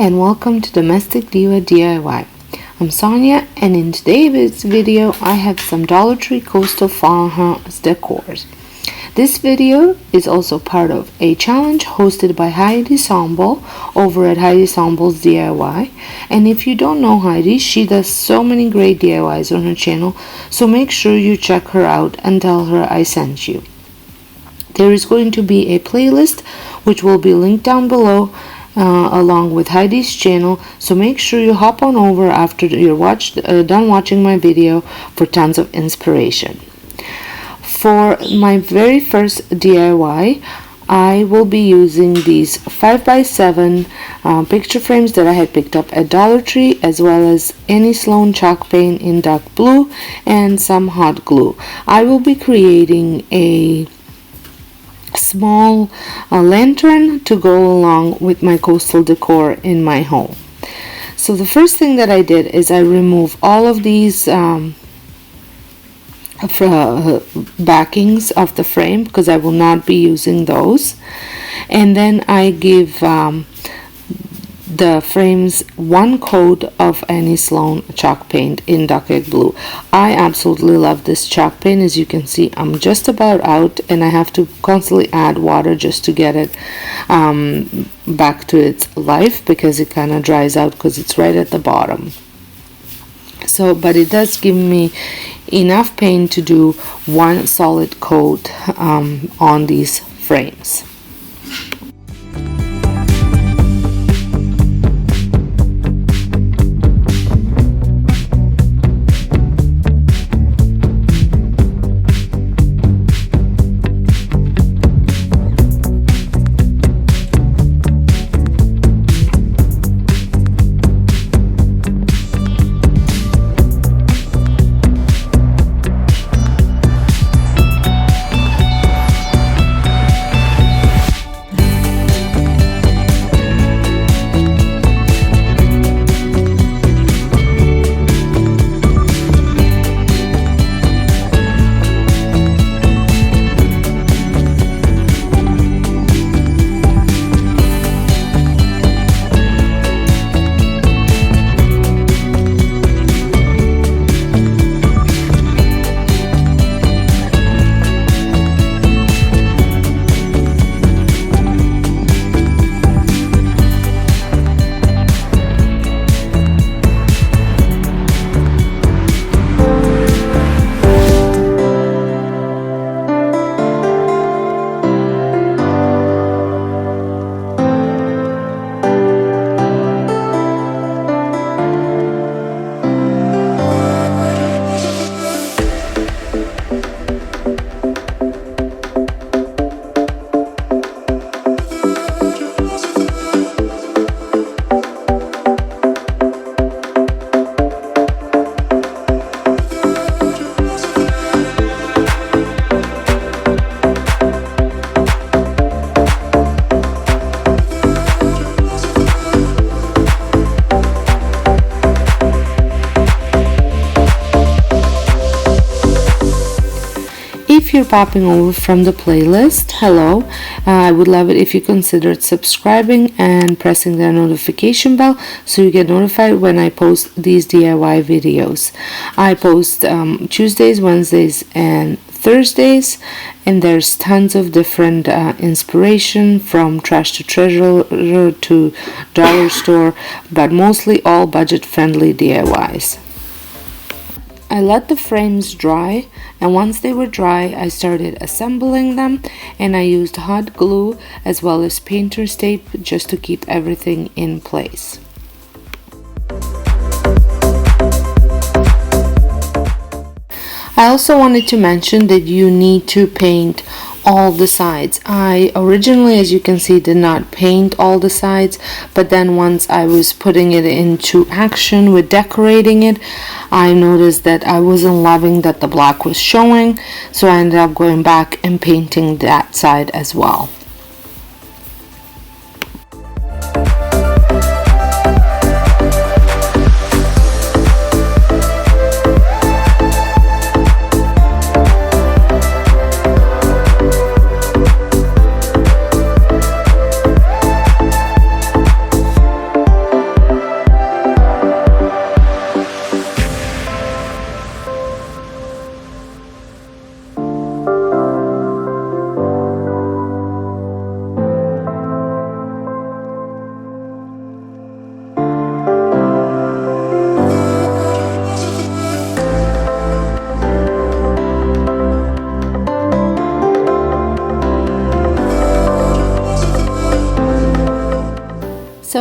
and welcome to Domestic Diva DIY. I'm Sonja, and in today's video I have some Dollar Tree Coastal Farmhouse decors. This video is also part of a challenge hosted by Heidi Sombel over at Heidi Sombel's DIY. And if you don't know Heidi, she does so many great DIYs on her channel, so make sure you check her out and tell her I sent you. There is going to be a playlist which will be linked down below along with Heidi's channel, so make sure you hop on over after you're done watching my video for tons of inspiration. For my very first DIY, I will be using these 5x7 picture frames that I had picked up at Dollar Tree, as well as any Sloan chalk paint in dark blue and some hot glue. I will be creating a small lantern to go along with my coastal decor in my home. So the first thing that I did is I removed all of these backings of the frame because I will not be using those, and then I give the frames one coat of any Sloan chalk paint in dark blue. I absolutely love this chalk paint. As you can see, I'm just about out and I have to constantly add water just to get it back to its life, because it kind of dries out because it's right at the bottom. So, but it does give me enough paint to do one solid coat on these frames. If you're popping over from the playlist, hello. I would love it if you considered subscribing and pressing the notification bell so you get notified when I post these DIY videos. I post Tuesdays, Wednesdays, and Thursdays, and there's tons of different inspiration, from trash to treasure to dollar store, but mostly all budget-friendly DIYs. I let the frames dry, and once they were dry I started assembling them, and I used hot glue as well as painter's tape just to keep everything in place. I also wanted to mention that you need to paint all the sides. I originally, as you can see, did not paint all the sides, but then once I was putting it into action with decorating it, I noticed that I wasn't loving that the black was showing, so I ended up going back and painting that side as well.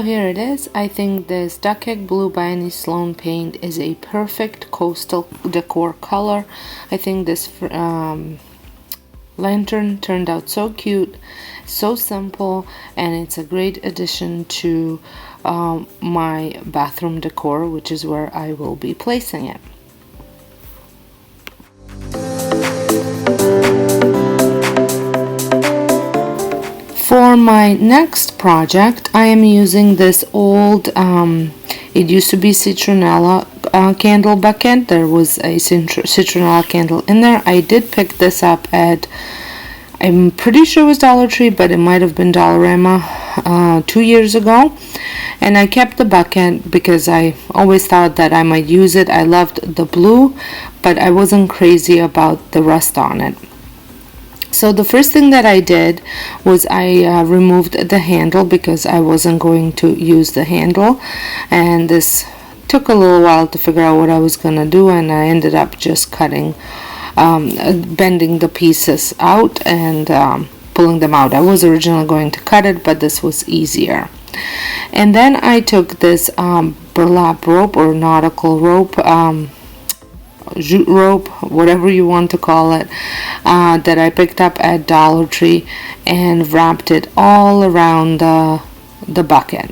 So here it is. I think this Duck Egg Blue by Annie Sloan paint is a perfect coastal decor color. I think this lantern turned out so cute, so simple, and it's a great addition to my bathroom decor, which is where I will be placing it. For my next project, I am using this old, it used to be citronella candle bucket. There was a citronella candle in there. I did pick this up at, I'm pretty sure it was Dollar Tree, but it might have been Dollarama 2 years ago. And I kept the bucket because I always thought that I might use it. I loved the blue, but I wasn't crazy about the rust on it. So the first thing that I did was I removed the handle because I wasn't going to use the handle, and this took a little while to figure out what I was going to do, and I ended up just cutting, bending the pieces out and pulling them out. I was originally going to cut it, but this was easier. And then I took this burlap rope or nautical rope, jute rope, whatever you want to call it, that I picked up at Dollar Tree, and wrapped it all around the bucket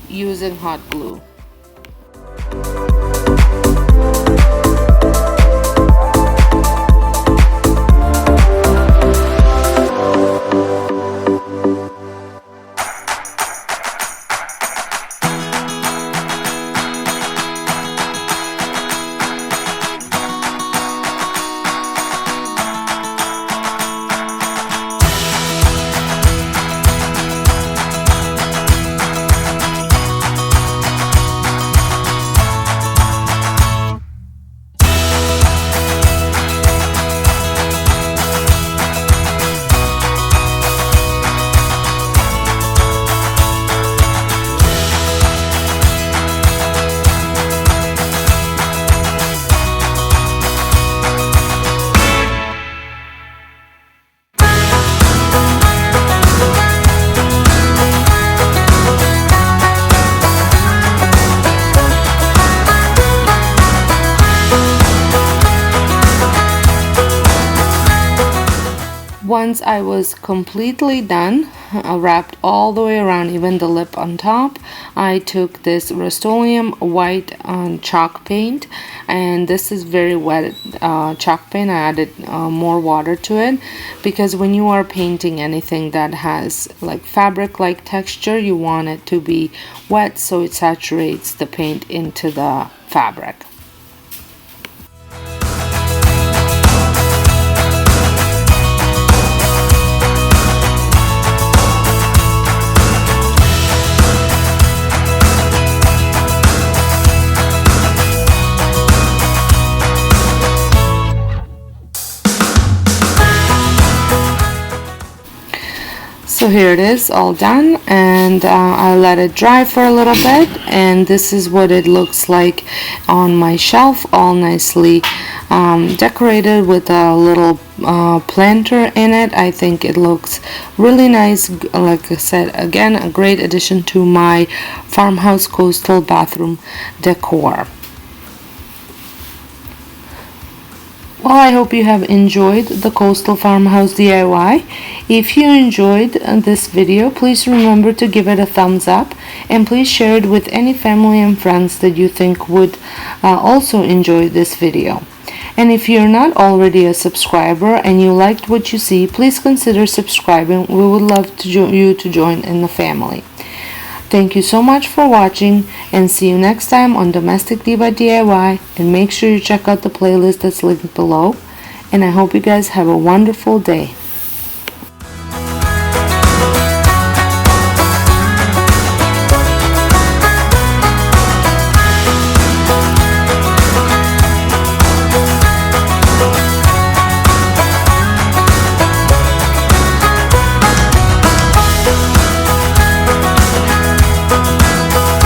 using hot glue. Once I was completely done, wrapped all the way around, even the lip on top, I took this Rust-Oleum white chalk paint, and this is very wet chalk paint. I added more water to it because when you are painting anything that has like fabric-like texture, you want it to be wet so it saturates the paint into the fabric. So here it is, all done, and I let it dry for a little bit, and this is what it looks like on my shelf, all nicely decorated with a little planter in it. I think it looks really nice. Like I said, again, a great addition to my Farmhouse coastal bathroom decor. Well, I hope you have enjoyed the Coastal Farmhouse DIY. If you enjoyed this video, please remember to give it a thumbs up, and please share it with any family and friends that you think would also enjoy this video. And if you're not already a subscriber and you liked what you see, please consider subscribing. We would love you to join in the family. Thank you so much for watching, and see you next time on Domestic Diva DIY, and make sure you check out the playlist that's linked below, and I hope you guys have a wonderful day.